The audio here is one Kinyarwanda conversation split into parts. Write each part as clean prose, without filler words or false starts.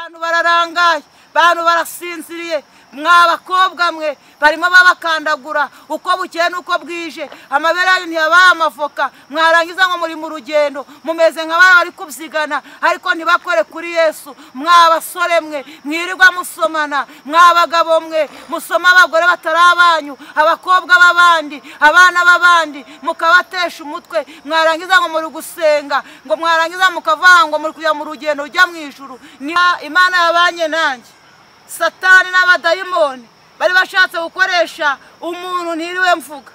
Abantu bararangaye, abantu barasinziriye, mwabakobwa mwe barimo babakandagura uko bukeye nuko bwije, amabere yanyu ntiyabaye amavoka, mwarangiza ngo muri mu rugendo mumeze nk'abana bari kubyigana ariko ntibakore kuri Yesu. Mwabasore mwe mwirirwa musomana, mwabagabo mwe musoma abagore batari abanyu, abakobwa b'abandi, abana b'abandi, mukabatesha umutwe, mwarangiza ngo muri gusenga, ngo mwarangiza mukavuga ngo muri kujya mu rugendo rujya mu ijuru. Imana yabanye nanjye. Satani n'abadayimoni bari bashatse gukoresha umuntu ntiriwe mvuga,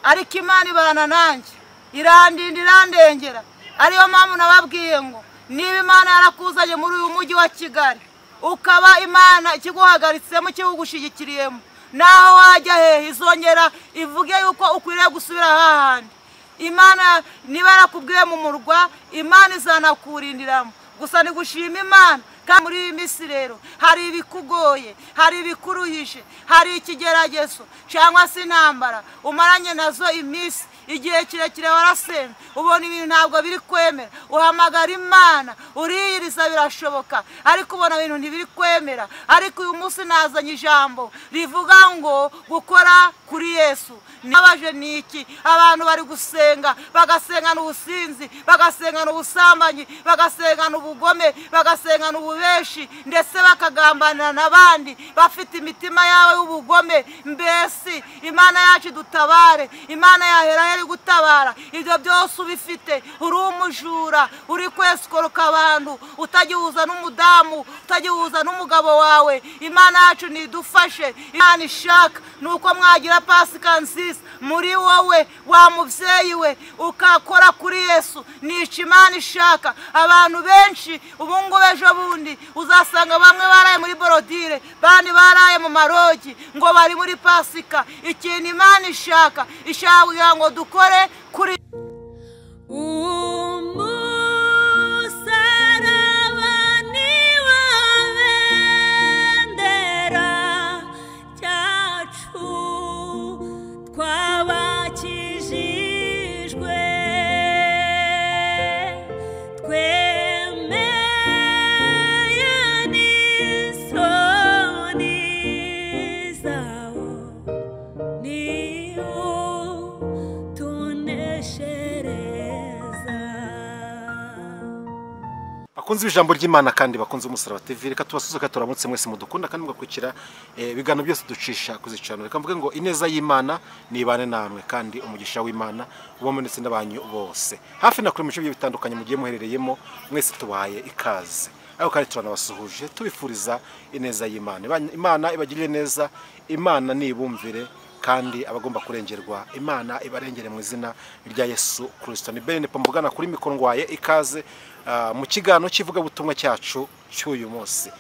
ariko Imana ibana nanjye, irandinda irandengera. Ariyo mpamvu nababwiye ngo niba Imana yarakuzanye muri uyu mujyi wa Kigali, ukaba Imana ikiguhagaritsemo ikigushigikiriyemo, naho wajya hehe izongera ivuge yuko ukwiriye gusubira hahandi. Imana niba yarakubwiye mu murwa, Imana izanakurindiramo. Gusa ni gushima Imana. Kandi muri iyi minsi rero hari ibikugoye, hari ibikuruhije, hari ikigeragezo cyangwa se intambara umaranye nazo iminsi, igihe kirekire warasenga ubona ibintu ntabwo biri kwemera, uhamagara Imana, uriyiriza birashoboka, ariko ubona ibintu ntibiri kwemera. Ariko uyu munsi nazanye ijambo rivuga ngo gukora kuri Yesu. Nabaje niki abantu bari gusenga, bagasengana ubusinzi, bagasengana ubusambanyi, bagasengana ubugome, bagasengana ububeshi, ndetse bakagambanira n'abandi bafite imitima yawe y'ubugome. Mbese Imana yacu dutabare, Imana yahera yari gutabara. Ibyo byose ubifite, uri umujura, uri kwesikoruka abantu, utagihuza n'umudamu, utagihuza n'umugabo wawe, Imana yacu nidufashe. Imana ishaka nuko mwagira Pasika nziza muri wowe, wa mubyeyi we, ukakora kuri Yesu. Nica Imana ishaka. Abantu benshi ubungubu ejo bundi uzasanga bamwe baraye muri borodire, bandi baraye mu marogi, ngo bari muri Pasika. Ikintu Imana ishaka kugira ngo dukore kuri bakunze ijambo ry'Imana kandi bakunze umusaraba TV. Reka tubasuzuka turamutse mwese mudukunda kandi mugakurikira bigano byose ducisha kuzicana. Reka mvuge ngo ineza y'Imana nibane namwe kandi umugisha w'Imana ubamo ndetse n'abanyu bose. Hafi na kuri mu bice bitandukanye mugiye muherereyemo, mwese tubahaye ikaze. Aho kandi turanabasuhuje tubifuriza ineza y'Imana. Imana ibagirire neza, Imana nibumvire kandi abagomba kurengerwa, Imana ibarengere mu izina rya Yesu Kristo. Ni Bene Pamvugana kuri mikoro ngwaye ikaze mu kigano kivuga butumwa cyacu cy'uyu munsi.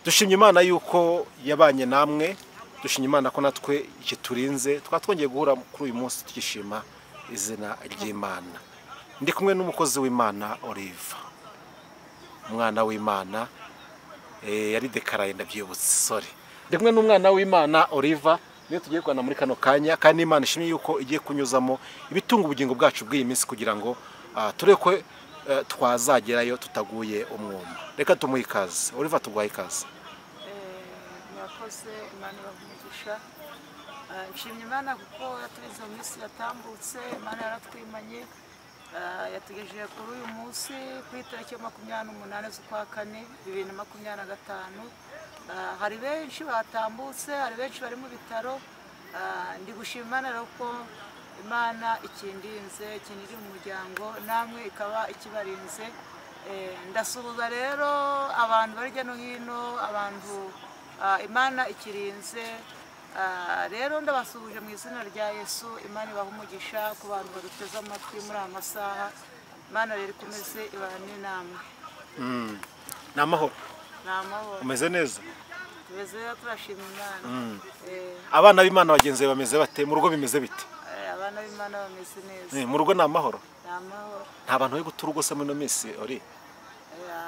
Dushimye Imana yuko yabanye namwe, dushimye Imana ko natwe ikiturinze, twatwongeye guhura kuri uyu munsi tukishima izina ry'Imana. Ndi kumwe n'umukozi w'Imana Oliva, umwana w'Imana yari dekaraye ndabyibutse, sorry. Ndi kumwe n'umwana w'Imana Oliva, niyo tugiye kwana muri kano kanya, kandi Imana ishimye yuko igiye kunyuzamo ibitunga ubugingo bwacu bw'iyi minsi kugira ngo tureke ko twazagerayo tutaguye umwuma. Reka tumuhe ikaze. Oliva, tuguhaye ikaze. Mwakoze, Imana ibamugisha. Nshimye Imana kuko yaturinze mu minsi yatambutse, Imana yaratwimanye, yatugejeje kuri uyu munsi ku itariki ya 28 z'ukwa kane 2025. Hari benshi batambutse, hari benshi bari mu bitaro. Ndi gushima Imana rero ko Imana ikindinze, ikindiri mu muryango, namwe ikaba ikibarinze. Ndasuhuza rero abantu bari no hino, abantu Imana ikirinze. Rero ndabasuhuje mu izina rya Yesu. Imana ibaha umugisha ku bantu baduteze amatwi muri aya masaha. Imana rero ikomeze ibane namwe. Namahoro. Namahoro. Umeze neza? Tumeze turashima Imana. Abana b'Imana bagenzi bameze bate? Mu rugo bimeze bite? Abana b'Imana bameze neza. Mu rugo namahoro? Namahoro. Nta bantu bari gutura ugo se muri no minsi ori?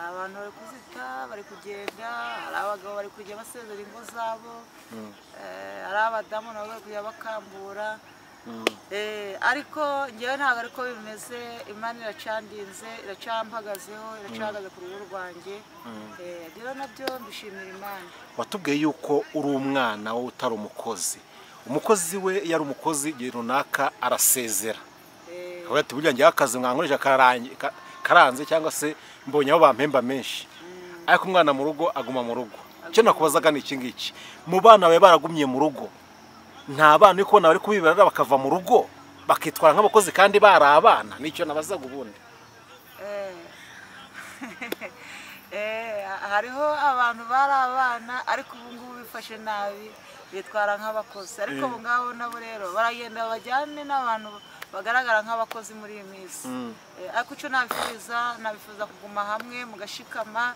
Abantu bari kuzita, bari kugenda, hari abagabo bari kujya basezera ingo zabo, hari abadamu nabo bari kujya bakambura. ariko ngewe ntabwo ariko bimeze. Imana iracandinze, iracampagazeho, iracahagaze ku rugo rwanjye. Rero nabyo mbishimira Imana. watubwiye yuko uri umwana wowe utari umukozi. Umukozi we yari umukozi igihe runaka arasezera, akavuga ati burya ngewe akazi mwankoresha karanze cyangwa se mbonye aho bampemba menshi, ariko umwana mu rugo aguma mu rugo. Icyo nakubazaga ni iki ngiki, mu bana bawe baragumye mu rugo, nta bana uri kubona bari kubibera bakava mu rugo bakitwara nk'abakozi kandi bari abana? Nicyo nabazaga ubundi. Hariho abantu bari abana ariko ubu ngubu bifashe nabi, bitwara nk'abakozi. Ariko ubu ngabo nabo rero baragenda bajyane n'abantu bagaragara nk'abakozi muri iyi minsi. Ariko icyo nabifuza kuguma hamwe mugashikama,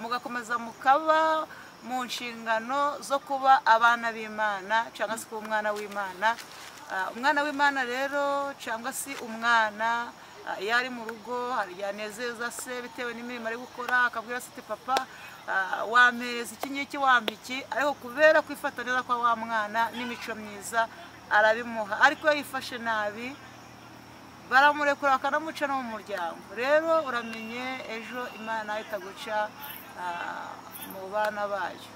mugakomeza mukaba mu nshingano zo kuba abana b'Imana cyangwa se kuba umwana w'Imana. Umwana w'Imana rero cyangwa se umwana iyo ari mu rugo hari yanezeza se bitewe n'imirimo ari gukora, akabwira se ati papa wampereza iki ngiki wampa iki, ariko kubera kwifata neza kwa wa mwana n'imico myiza arabimuha. Ariko iyo yifashe nabi baramurekura bakanamuca no mu muryango. Rero uramenye ejo Imana itaguca mu bana bayo.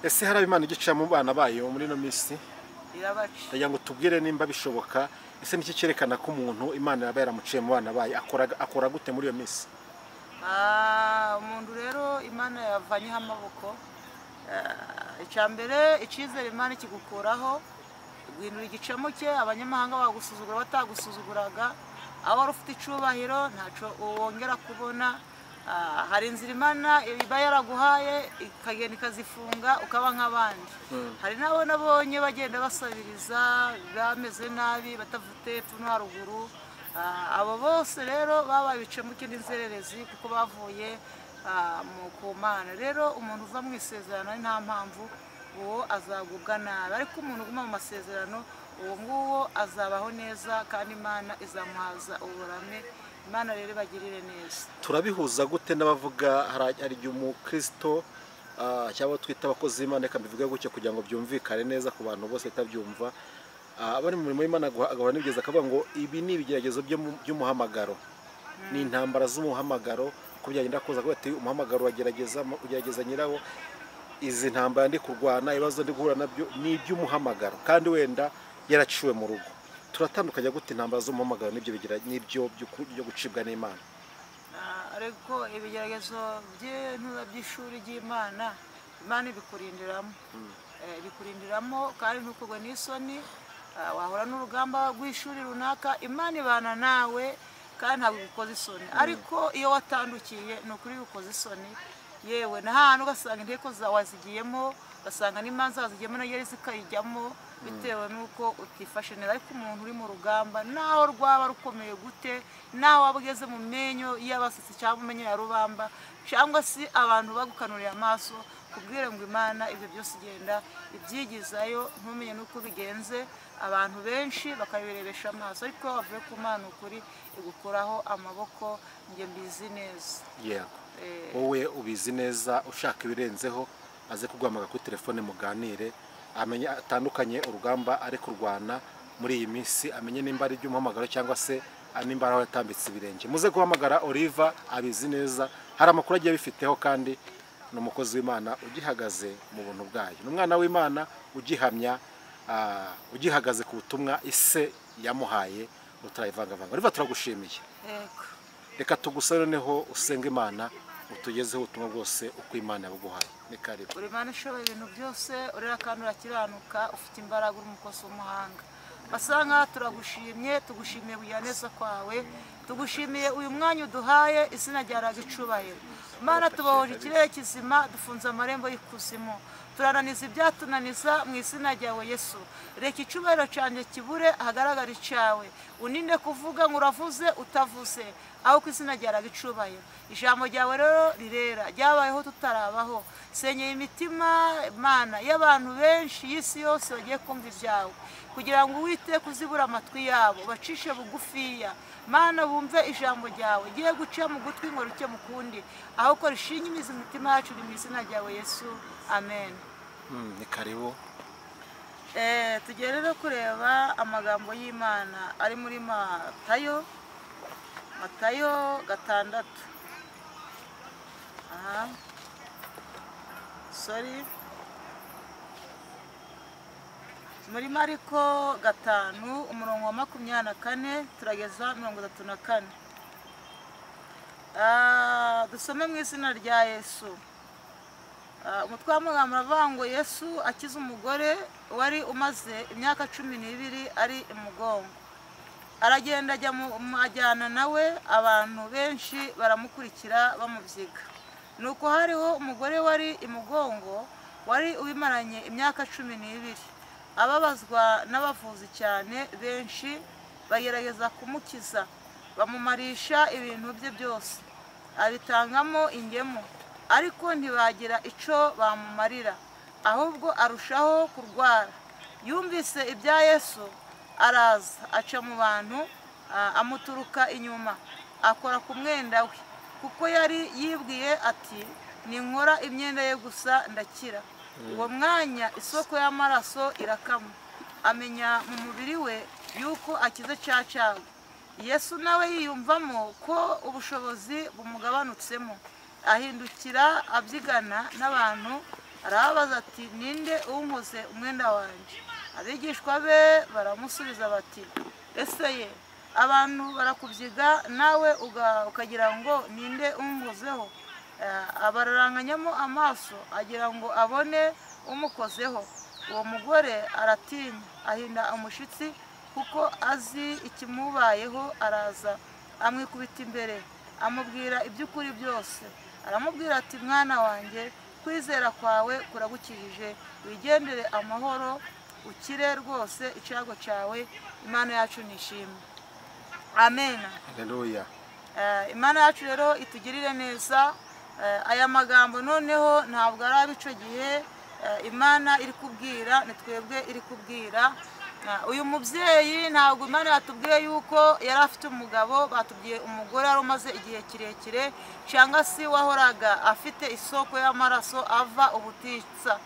Ese hari Imana igica mu bana bayo muri no minsi? Irabaca. Kugira ngo tubwire nimba bishoboka, ese niki cyerekana ko umuntu Imana yaba yaramuciye mu bana bayo, akora gute muri iyo minsi? Umuntu rero Imana yavanyeho amaboko. Icyambere icyizere Imana ikigukuraho, guhindura igicamo cye. Abanyamahanga bagusuzugura batagusuzuguraga, aho wari ufite icubahiro ntacyo wongera kubona. Hari inzira Imana iba yaraguhaye ikagenda ikazifunga ukaba nk'abandi. Hari n'abo nabonye bagenda basabiriza bameze nabi batavute epfo no haruguru. Abo bose rero babaye bicamo ikindi nzererezi kuko bavuye ku Mana. Rero umuntu uva mu isezerano nta mpamvu uwo azagubwa nabi, ariko umuntu uguma mu masezerano uwo nguwo azabaho neza kandi Imana izamuhaza uburame. Imana rero bagirire neza. Turabihuza gute n'abavuga hari igihe umukristo cyangwa twita abakozi b'Imana, reka mbivuge gutyo kugira ngo byumvikane neza ku bantu bose batabyumva, bari mu mirimo y'Imana agahora n'ibigeza akavuga ngo ibi ni ibigeragezo by'umuhamagaro, ni intambara z'umuhamagaro. Ko byagenda kuza kuba ati umuhamagaro ugerageza nyirawo, izi ntambara ndi kurwana, ibibazo ndi guhura nabyo ni iby'umuhamagaro kandi wenda yaraciwe mu rugo. Turatandukanya gute intambara z'umuhamagaro n'ibyo byo gucibwa n'Imana? Ariko ibigeragezo by'ishuri ry'Imana, Imana ibikurindiramo kandi ntukugwe n'isoni. Wahora n'urugamba rw'ishuri runaka, Imana ibana nawe kandi ntabwo igukoze isoni. Ariko iyo watandukiye ni ukuri bigukoze isoni, yewe n'ahantu ugasanga inteko wazigiyemo, ugasanga n'imanza wazigiyemo na yari zikayijyamo bitewe n'uko utifashe neza. Ariko umuntu uri mu rugamba naho rwaba rukomeye gute, naho waba ugeze mu menyo y'abasitsi cyangwa mu menyo ya rubamba, cyangwa se abantu bagukanuriye amaso, kubwire ngo Imana ibyo byose igenda ibyigizayo, ntumenye n'uko bigenze. Abantu benshi bakabirebesha amaso, ariko bavuye ku Mana ukuri igukuraho amaboko. Njye mbizi neza. Yego. Wowe ubizi neza, ushaka ibirenzeho aze kuguhamagara kuri telefone muganire, amenye atandukanye urugamba ari kurwana muri iyi minsi, amenye nimba ari iby'umuhamagaro cyangwa se nimba aho yatambitse ibirenge. Muze guhamagara Oliva, abizi neza, hari amakuru agiye bifiteho kandi ni umukozi w'Imana ugihagaze mu buntu bwayo, ni umwana w'Imana ugihamya, ugihagaze ku butumwa ise yamuhaye utarayivangavanga. Oliva, turagushimiye. Yego. Reka tugusabe noneho usenga Imana utugezeho ubutumwa bwose uko Imana yabuguhaye. Ni karibu. Uri Imana ishoboye ibintu byose, urera kandi urakiranuka, ufite imbaraga, uri umukozi w'umuhanga. Basanga turagushimye, tugushimiye kugira neza kwawe, tugushimiye uyu mwanya uduhaye, izina ryawe icubahiro. Mana, tubahoje ikirere kizima, dufunze amarembo y'ikuzimu, turananiza ibyatunaniza mu izina ryawe Yesu. Reka icubahiro cyanjye kibure, hagaragara icyawe. Uninde kuvuga ngo uravuze utavuze, aho ku izina ryawe icubahiro. Ijambo ryawe rero rirera, ryabayeho tutarabaho. Senyera imitima Mana y'abantu benshi y'isi yose bagiye kumva ibyawe, kugira ngo Uwiteka kuzibura amatwi yabo, bacishe bugufiya. Mana, bumve ijambo ryawe, giye guca mu gutwi ngo ruke mu kundi, aho ko rishinga imizi imitima yacu, mu izina ryawe Yesu, amen. Ni karibu. tugiye rero kureba amagambo y'Imana ari muri Matayo 6. Muri Mariko 5 umurongo wa 24 turageza 34. Dusome mu izina rya Yesu. Umutwe w'amagambo uravuga ngo Yesu akiza umugore wari umaze imyaka 12 ari imugongo. Aragenda ajyana nawe, abantu benshi baramukurikira bamubyiga. Nuko hariho umugore wari imugongo wari ubimaranye imyaka 12. Ababazwa n'abavuzi cyane benshi bagerageza kumukiza, bamumarisha ibintu bye byose, abitangamo ingemu, ariko ntibagira icyo bamumarira, ahubwo arushaho kurwara. Yumvise ibya Yesu, araza aca mu bantu, amuturuka inyuma, akora ku mwenda we, kuko yari yibwiye ati ninkora imyenda ye gusa ndakira. Uwo mwanya isoko y'amaraso irakama, amenya mu mubiri we yuko akize cya cyago. Yesu nawe yiyumvamo ko ubushobozi bumugabanutsemo, ahindukira abyigana n'abantu, arababaza ati ninde unkoze umwenda wanjye? Abigishwa be baramusubiza bati ese ye, abantu barakubyiga nawe ukagira ngo ninde unkozeho? Abararanganyamo amaso agira ngo abone umukozeho. Uwo mugore aratinya, ahinda umushyitsi kuko azi ikimubayeho. Araza amwikubita imbere, amubwira iby'ukuri byose. Aramubwira ati mwana wanjye, kwizera kwawe kuragukijije, wigendere amahoro, ukire rwose icyago cyawe. Imana yacu nishimwe. Amen. Haleluya. Imana yacu rero itugirire neza. Aya magambo noneho ntabwo ari abico gihe Imana iri kubwira, ni twebwe iri kubwira. Uyu mubyeyi ntabwo Imana yatubwiye yuko yari afite umugabo, batubwiye umugore wari umaze igihe kirekire cyangwa se wahoraga afite isoko y'amaraso ava ubutitsa.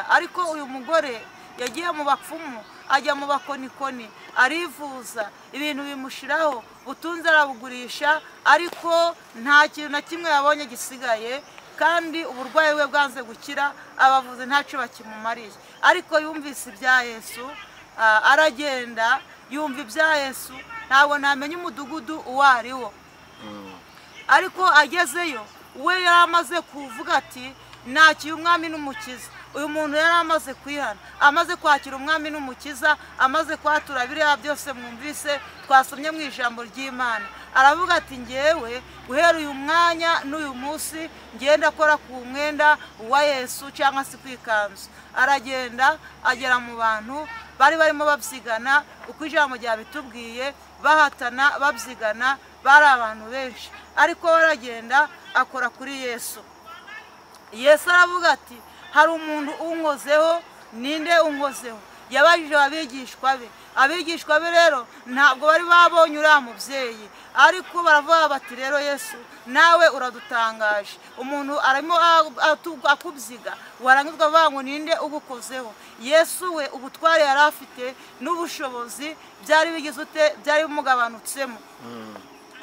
Ariko uyu mugore yagiye mu bapfumu, ajya mu bakonikoni, arivuza, ibintu bimushiraho, butunze arabugurisha, ariko nta kintu na kimwe yabonye gisigaye, kandi uburwayi bwe bwanze gukira, abavuzi ntacyo bakimumariye. Ariko yumvise ibya Yesu, aragenda yumva ibya Yesu, ntabwo namenya umudugudu uwo ari wo. Ariko agezeyo we yari amaze kuvuga ati nakiye umwami n'umukiza. Uyu muntu yari amaze kwihana, amaze kwakira umwami n'umukiza, amaze kwatura biriya byose mwumvise twasomye mu ijambo ry'Imana. Aravuga ati ngewe guhera uyu mwanya n'uyu munsi ngenda akora ku mwenda wa Yesu cyangwa se kwikanzu. Aragenda agera mu bantu bari barimo babyigana, uko ijambo ryabitubwiye, bahatana babyigana, bari abantu benshi. Ariko baragenda akora kuri Yesu. Yesu aravuga ati hari umuntu unkozeho, ninde unkozeho? Yabajije abigishwa be. Abigishwa be rero ntabwo bari babonye uriya mubyeyi, ariko baravuga bati rero Yesu nawe uradutangaje, umuntu arimo akubyiga, warangizwa avuga ngo ninde ugukozeho? Yesu we ubutware yari afite n'ubushobozi byari bigize ute, byari bimugabanutsemo.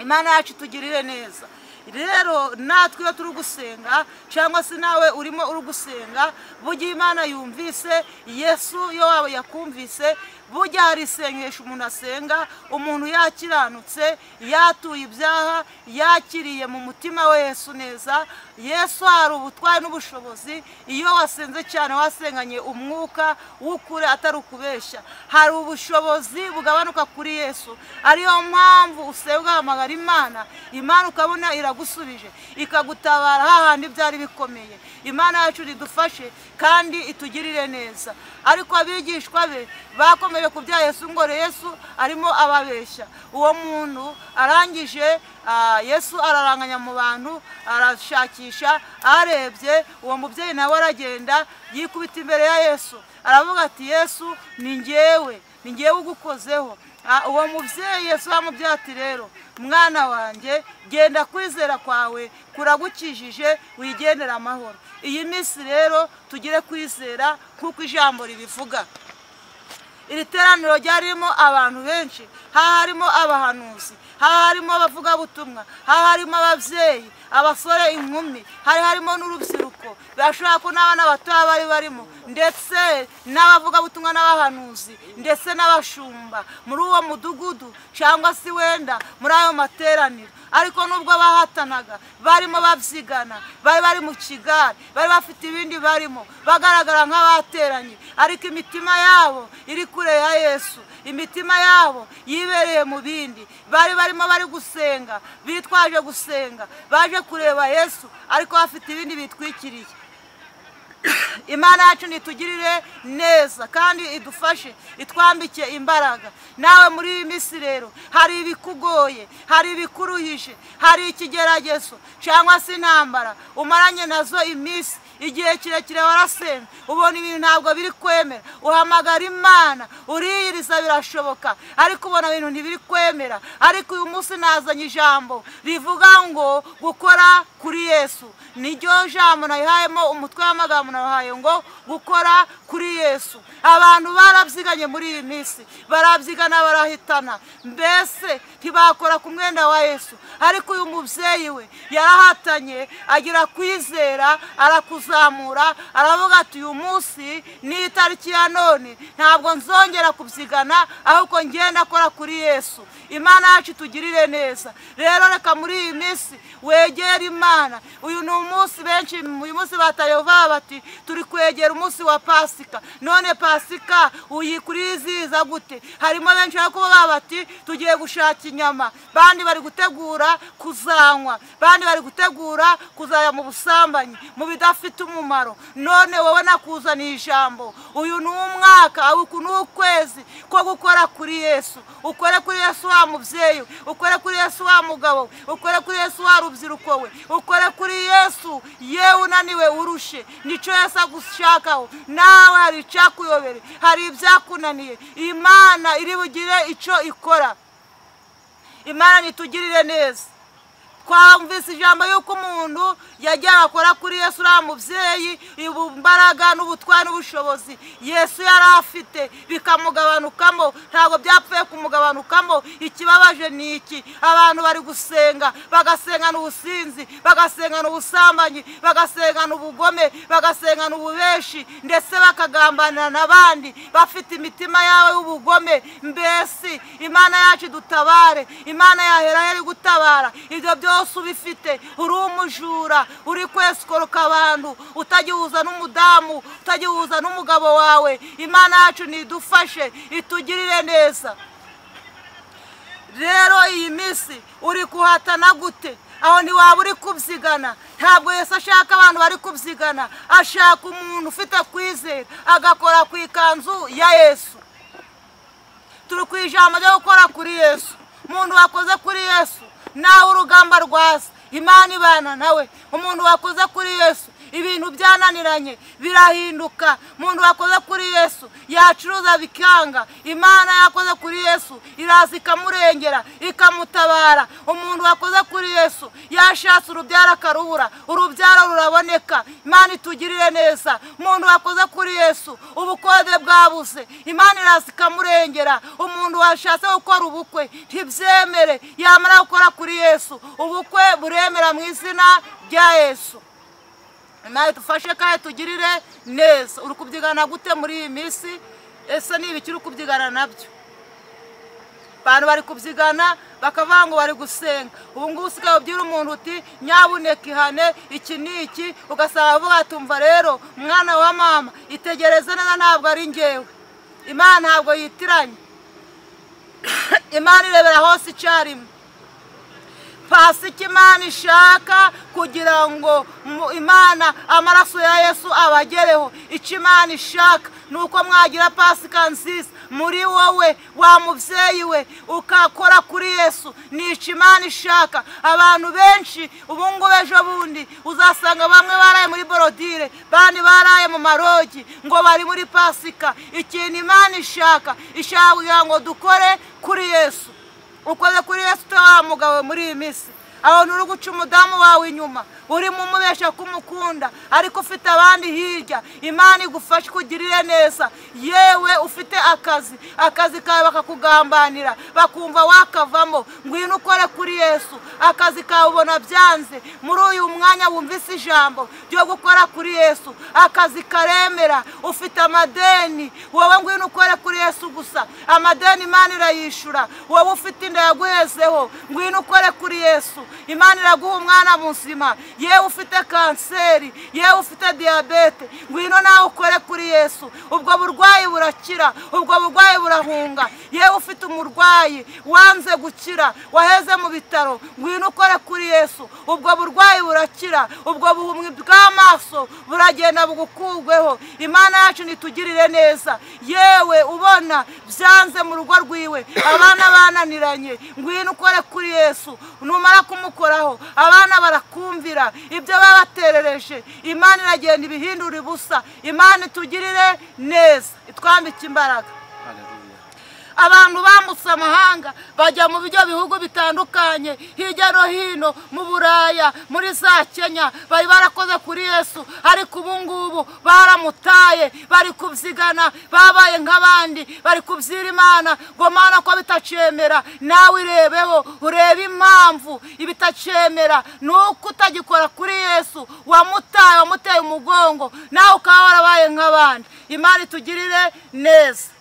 Imana yacu tugirire neza. Rero natwe iyo turi gusenga cyangwa se nawe urimo uri gusenga, burya Imana yumvise, Yesu iyo waba yakumvise, burya hari isengesho umuntu asenga, umuntu yakiranutse, yatuye ibyaha, yakiriye mu mutima we Yesu neza. Yesu hari ubutware n'ubushobozi. Iyo wasenze cyane, wasenganye umwuka w'ukuri atari ukubeshya, hari ubushobozi bugabanuka kuri Yesu. Ariyo mpamvu usenga ugahamagara Imana, Imana ukabona iragusubije, ikagutabara hahandi byari bikomeye. Imana yacu idufashe kandi itugirire neza. Ariko abigishwa be bakomeje kubya Yesu ngo Yesu arimo ababeshya. Uwo muntu arangije, Yesu araranganya mu bantu, arashakisha, arebye uwo mubyeyi nawe aragenda yikubita imbere ya Yesu, aravuga ati Yesu ni ngewe ugukozeho. Uwo mubyeyi Yesu yamubwiye ati rero mwana wanjye, genda kwizera kwawe kuragukijije, wigendera amahoro. Iyi minsi rero tugire kwizera kuko ijambo ribivuga. iri teraniro ryarimo abantu benshi, harimo abahanuzi, harimo abavugabutumwa, harimo ababyeyi, abasore, inkumi, harimo n'urubyiruko, birashobora ko n'abana batoya bari barimo, ndetse n'abavugabutumwa n'abahanuzi, ndetse n'abashumba muri uwo mudugudu cyangwa se wenda muri ayo materaniro. Ariko nubwo bahatanaga barimo babyigana, bari mu kigare, bari bafite ibindi barimo, bagaragara nk'abateranye, ariko imitima yabo iri kure ya Yesu, imitima yabo yibereye mu bindi. Barimo bari gusenga, bitwaje gusenga, baje kureba Yesu, ariko bafite ibindi bitwikiriye. Imana yacu nitugirire neza kandi idufashe, itwambike imbaraga. Nawe muri iyi minsi rero hari ibikugoye, hari ibikuruhije, hari ikigeragezo cyangwa se intambara umaranye nazo iminsi, igihe kirekire warasenga, ubona ibintu ntabwo biri kwemera, uhamagara Imana, uriyiriza birashoboka, ariko ubona ibintu ntibiri kwemera. Ariko uyu munsi nazanye ijambo rivuga ngo gukora kuri Yesu. Niryo jambo nayihayemo umutwe w'amagambo nahaye ngo gukora kuri Yesu. Abantu barabyiganye muri iyi minsi, barabyigana barahitana, mbese ntibakora ku mwenda wa Yesu. Ariko uyu mubyeyi we yarahatanye, agira kwizera, arakuzamura, aravuga ati uyu munsi ni itariki ya none, ntabwo nzongera kubyigana, ahubwo ngenda akora kuri Yesu. Imana yacu tugirire neza. Rero reka muri iyi minsi wegera Imana. Uyu ni umunsi benshi uyu munsi batayoba bati turi kwegera umunsi wa Pasika. None Pasika uyikuriziza gute? Harimo benshi bako bati tugiye gushaka inyama, bandi bari gutegura kuzanywa, bandi bari gutegura kuzaya mu busambanyi, mu bidafite umumaro. None wowe nakuzaniye ijambo, uyu ni umwaka, uku ni ukwezi ko gukora kuri Yesu. Ukore kuri Yesu wa mubyeyi, ukore kuri Yesu wa mugabo, ukore kuri Yesu wa rubyiruko we, ukore kuri Yesu yewe unaniwe urushe. Nico Yesu agushakaho. Nawe hari icyakuyobere, hari ibyakunaniye, Imana iri bugire icyo ikora. Imana nitugirire neza. Twumvise ijambo yuko umuntu yajya akora kuri Yesu uriya mubyeyi, imbaraga n'ubutwari n'ubushobozi Yesu yari afite bikamugabanukamo, ntabwo byapfuye kumugabanukamo. Ikibabaje ni iki? Abantu bari gusenga, bagasengana ubusinzi, bagasengana ubusambanyi, bagasengana ubugome, bagasengana ububeshi, ndetse bakagambanira n'abandi bafite imitima yawe y'ubugome. Mbese Imana yacu dutabare. Imana yahera yari gutabara. Ibyo byose ubifite, uri umujura, uri kwesikoroka abantu, utagihuza n'umudamu, utagihuza n'umugabo wawe, Imana yacu nidufashe, itugirire neza. Rero iyi minsi uri kuhatana gute? Aho ni waba uri kubyigana. Ntabwo Yesu ashaka abantu bari kubyigana, ashaka umuntu ufite kwizera, agakora ku ikanzu ya Yesu. Turi ku ijambo ryo gukora kuri Yesu. Umuntu wakoze kuri Yesu nawe urugamba rwaza, Imana ibana nawe. Umuntu wakoze kuri Yesu ibintu byananiranye birahinduka. Umuntu wakoze kuri Yesu yacuruza bikanga, Imana yakoze kuri Yesu iraza ikamurengera, ikamutabara. Umuntu wakoze kuri Yesu yashatse urubyaro akarubura, urubyaro ruraboneka. Imana itugirire neza. Umuntu wakoze kuri Yesu ubukode bwabuze, Imana iraza ikamurengera. Umuntu washatse gukora ubukwe ntibyemere, yamara gukora kuri Yesu ubukwe buremera mu izina rya Yesu. Imana idufashe kandi tugirire neza. Uri kubyigana gute muri iyi minsi? Ese ni ibiki uri kubyigana nabyo? Abantu bari kubyigana bakavuga ngo bari gusenga. Ubu ngubu usigaye ubyira umuntu uti nyabuneka ihane iki n'iki, ugasaba avuga atumva rero mwana wa mama itegereze neza, ntabwo ari njyewe. Imana ntabwo yitiranye. Imana irebera hose icyarimwe. Pasika Imana ishaka kugira ngo Imana amaraso ya Yesu abagereho. Icyo Imana ishaka nuko mwagira Pasika nziza muri wowe wa mubyeyi we, ukakora kuri Yesu. Nicyo Imana ishaka. Abantu benshi ubu ngubu ejo bundi uzasanga bamwe baraye muri borodire, bandi baraye mu marogi, ngo bari muri Pasika. Ikintu Imana ishaka, ishaka kugira ngo dukore kuri Yesu. Ukoze kuri Yesu utawa mugabo muri iyi minsi. Aho nuri guca umudamu wawe inyuma, uri mu mubesha kumukunda ariko ufite abandi hirya, Imana igufashe kugirire neza. Yewe ufite akazi kawe bakakugambanira bakumva wakavamo, ngwino ukore kuri Yesu. Akazi kawe ubona byanze, muri uyu mwanya wumvise ijambo ryo gukora kuri Yesu. Akazi karemera, ufite amadeni, wowe ngwino ukore kuri Yesu gusa. Amadeni Imana irayishura. Wowe ufite inda yaguhezeho, ngwino ukore kuri Yesu. Imana iraguha umwana muzima. Yewe ufite kanseri, yewe ufite diyabete, ngwino nawe ukore kuri Yesu. Ubwo burwayi burakira, ubwo burwayi burahunga. Yewe ufite umurwayi wanze gukira, waheze mu bitaro, ngwino ukore kuri Yesu. Ubwo burwayi burakira, ubwo buhumyi bw'amaso buragenda bugukugweho. Imana yacu nitugirire neza. Yewe ubona byanze mu rugo rwiwe, abana bananiranye, ngwino ukore kuri Yesu. Numara kumukoraho abana barakumvira ibyo babaterereje, Imana iragenda ibihindura ubusa. Imana itugirire neza, itwambike imbaraga. Abantu bambutse amahanga bajya mu bijyo bihugu bitandukanye hirya no hino mu Buraya, muri za Kenya, bari barakoze kuri Yesu, ariko ubu ngubu baramutaye, bari kubyigana, babaye nk'abandi, bari kubyira Imana ngo Mana ko bitacemera. Nawe irebeho urebe impamvu ibitacemera, nuko utagikora kuri Yesu. Wamuteye umugongo, nawe ukaba warabaye nk'abandi. Imana itugirire neza.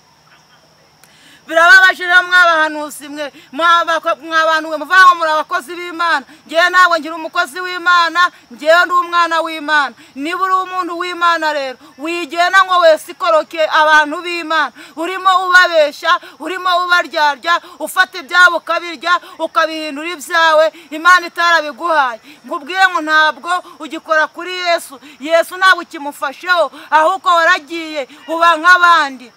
Birababaje rero mwabahanuzi mwe, mwabantu mwe muvuga ngo muri abakozi b'Imana. Ngewe ntabwo ngira umukozi w'Imana, ngewe ndi umwana w'Imana. Niba uri umuntu w'Imana rero wigena ngo wese ikoroke abantu b'Imana, urimo ubabeshya, urimo ubaryarya, ufata ibyabo ukabirya ukabihindura ibyawe, Imana itarabiguhaye. Ngubwiye ngo ntabwo ugikora kuri Yesu. Yesu ntabwo ukimufasheho, ahubwo waragiye uba nk'abandi.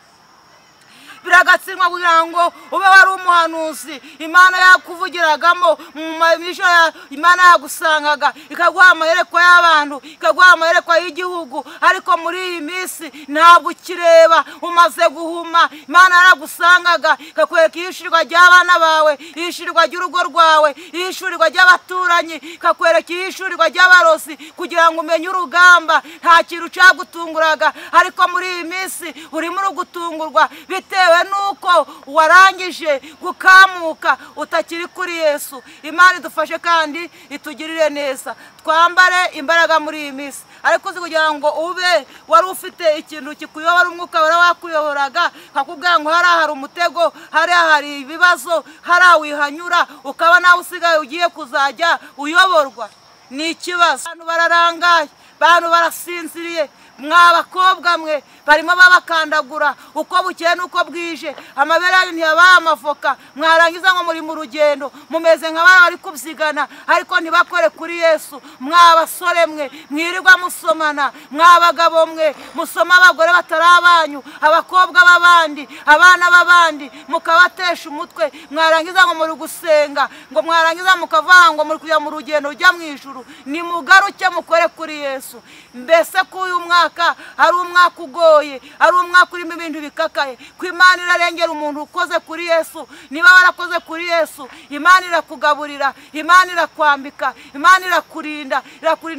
Biragatsindwa kugira ngo ube wari umuhanuzi, Imana yakuvugiragamo mu mijoro, Imana yagusangaga ikaguha amaherekwa y'abantu, ikaguha amaherekwa y'igihugu. Ariko muri iyi minsi ntabwo ukireba, umaze guhuma. Imana yaragusangaga ikakwereka ihishurwa ry'abana bawe, ihishurwa ry'urugo rwawe, ihishurwa ry'abaturanyi, ikakwereka ihishurwa ry'abarozi kugira ngo umenye urugamba. Nta kintu cyagutunguraga, ariko muri iyi minsi urimo urugutungurwa bitewe nuko warangije gukamuka utakiri kuri Yesu. Imana idufashe kandi itugirire neza. Twambare imbaraga muri iyi minsi, ariko uzi kugira ngo ube wari ufite ikintu kikuyobora, umwuka wari wakuyoboraga kakubwira ngo hari umutego, hari ibibazo, hari wihanyura, ukaba nawe usigaye ugiye kuzajya uyoborwa. Ni ikibazo. Abantu bararangaye, abantu barasinziriye. Mwabakobwa mwe barimo babakandagura uko bukeye nuko bwije, amabere yanyu ntiyabaye amavoka. Mwarangiza ngo muri mu rugendo mumeze nk'abana bari kubyigana, ariko ntibakore kuri Yesu. Mwabasore mwe mwirirwa musomana, mwabagabo mwe musoma abagore batari abanyu, abakobwa b'abandi, abana b'abandi, mukabatesha umutwe. Mwarangiza ngo muri gusenga, ngo mwarangiza mukavuga ngo muri kujya mu rugendo ujya mu ijuru. Nimugaruke mukore kuri Yesu. Mbese ko uyu mwaka ari umwaka ugoye, ari umwaka urimo ibintu bikakaye, ko Imana irarengera umuntu ukoze kuri Yesu. Niba warakoze kuri Yesu, Imana irakugaburira, Imana irakwambika, Imana irakurinda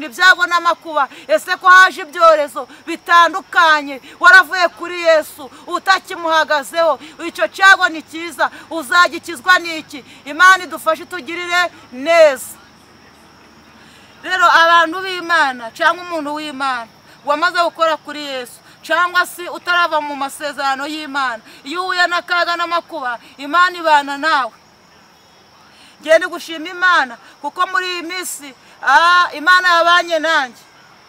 ibyago n'amakuba. Ese ko haje ibyorezo bitandukanye, waravuye kuri Yesu utakimuhagazeho, icyo cyago ni cyiza, uzagikizwa n'iki? Imana idufashe tugirire neza. Rero abantu b'Imana cyangwa umuntu w'Imana wamaze gukora kuri Yesu, cyangwa se utarava mu masezerano y'Imana, iyo uhuye n'akaga n'amakuba, Imana ibana nawe. Ngende gushima Imana kuko muri iyi minsi Imana yabanye nanjye.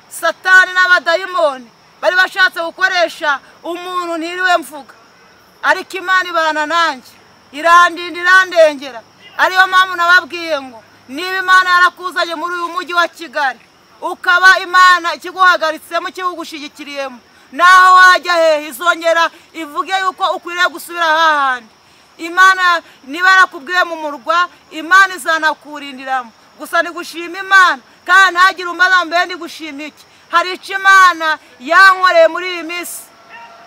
Satani n'abadayimoni bari bashatse gukoresha umuntu ntiriwe mvuga, ariko Imana ibana nanjye, irandinda, irandengera. Ariyo mpamvu nababwiye ngo niba Imana yarakuzanye muri uyu mujyi wa Kigali, ukaba Imana ikiguhagaritsemo, ikigushigikiriyemo, naho wajya hehe izongera ivuge yuko ukwiriye gusubira hahandi. Imana niba yarakubwiye mu murwa, Imana izanakurindiramo. Gusa ni gushima Imana, kandi ntagire umbaza mbere ndi gushima iki. Hari icyo Imana yankoreye muri iyi minsi.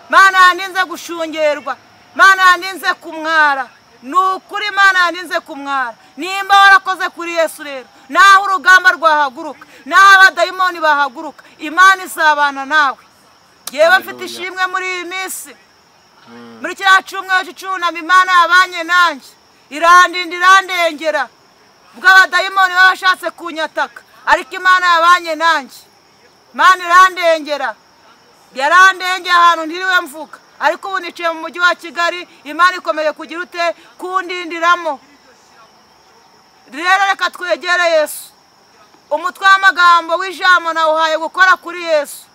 Imana yaninze gushungerwa, Imana yaninze kumwara. Nukuri Imana yaninze kumwara. Nimba warakoze kuri Yesu rero, naho urugamba rwahaguruka, naho abadayimoni bahaguruka, Imana izabana nawe. Yewe mfite ishimwe muri iyi minsi, muri kiriya cyumweru cy'icyunamo Imana yabanye nanjye, irandinda irandengera, ubwo abadayimoni baba bashatse kunyataka, ariko Imana yabanye nanjye. Imana irandengera, yarandengeye ahantu ntiriwe mvuga, ariko ubu niciye mu mujyi wa Kigali, Imana ikomeye kugira ute kundindiramo. Rero reka twegere Yesu, umutwe w'amagambo w'ijambo nawuhaye gukora kuri Yesu.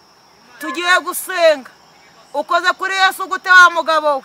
Tugiye gusenga. Ukoze kuri Yesu gute wa mugabo we?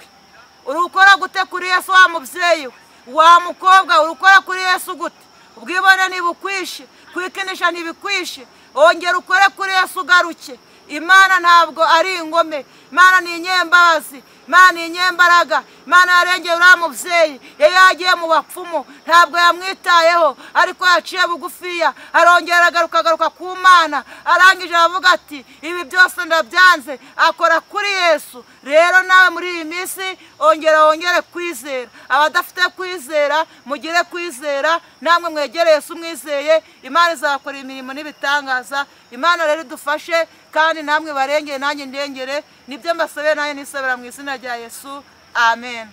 Urukora gute kuri Yesu wa mubyeyi we? Wa mukobwa urukora kuri Yesu gute? Ubwibone ntibukwishe, kwikinisha ntibikwishe, ongera ukore kuri Yesu ugaruke. Imana ntabwo ari ingome, Imana ni inyembabazi, Imana ni inyembaraga. Imana yarengeye uriya mubyeyi, yari yagiye mu bapfumu, ntabwo yamwitayeho, ariko yaciye bugufiya, arongera agaruka ku Mana, arangije aravuga ati ibi byose ndabyanze, akora kuri Yesu. Rero nawe muri iyi minsi wongere kwizera. Abadafite kwizera mugire kwizera, namwe mwegere Yesu mwizeye, Imana izakora imirimo n'ibitangaza. Imana rero idufashe, kandi namwe barengeye nanjye ndengere, nibyo mbasabye nanjye nisabira mu izina rya Yesu. Amen.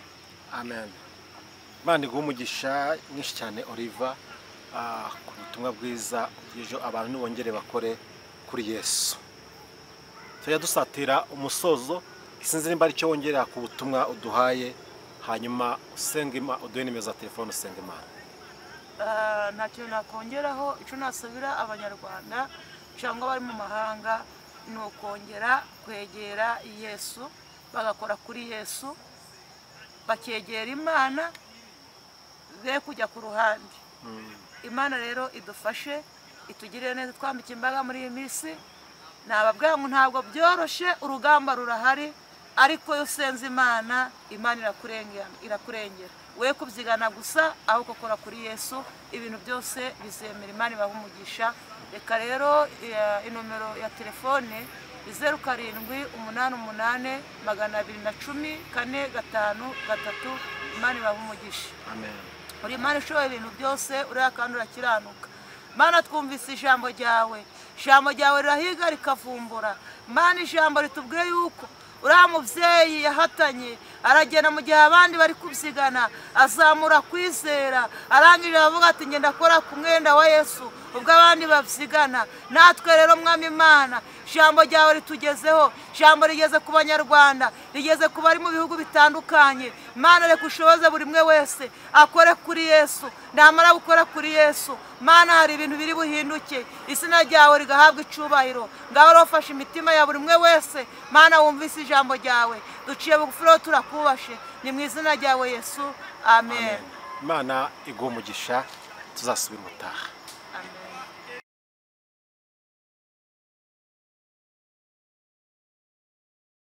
Amen. Imana iguhe umugisha mwinshi cyane Oliva ku butumwa bwiza bw'ejo abantu bongere bakore kuri Yesu. Tujya dusatira umusozo, sinzi nimba ari cyo wongerera ku butumwa uduhaye, hanyuma usenga Imana, uduhe nimero za telefone usenga Imana. Nta kintu nakongeraho, icyo nasabira abanyarwanda cyangwa bari mu mahanga ni ukongera kwegera Yesu, bagakora kuri Yesu, bakegera Imana, be kujya ku ruhande. Imana rero idufashe, itugirire neza, twambike imbaga muri iyi minsi. Nababwira ngo ntabwo byoroshye, urugamba rurahari, ariko iyo usenze Imana, Imana irakurengera. We kubyigana gusa, aho gukora kuri Yesu, ibintu byose bizemera. Imana ibaha umugisha. Reka rero inomero ya telefone 0788210453. Imana ibaha umugisha. Amen. Uri Imana ishoboye ibintu byose, uriya kandi urakiranuka. Mana twumvise ijambo ryawe, ijambo ryawe rirahiga rikavumbura. Mana ijambo ritubwiye yuko uriya mubyeyi yahatanye, aragenda mu gihe abandi bari kubyigana, azamura kwizera, arangije aravuga ati ngenda akora ku mwenda wa Yesu ubwo abandi babyigana. Natwe rero Mwami Imana, ijambo ryawe ritugezeho, ijambo rigeze ku banyarwanda, rigeze ku bari mu bihugu bitandukanye. Mana reka ushoboze buri mwe wese akore kuri Yesu, namara gukora kuri Yesu, Mana hari ibintu biri buhinduke, izina ryawe rigahabwa icubahiro. Ngaho rofashe imitima ya buri mwe wese, Mana wumvise ijambo ryawe, duciye bugufi rero turakubashe, ni mu izina ryawe Yesu. Amen. Imana iguhe umugisha, tuzasubira ubutaha.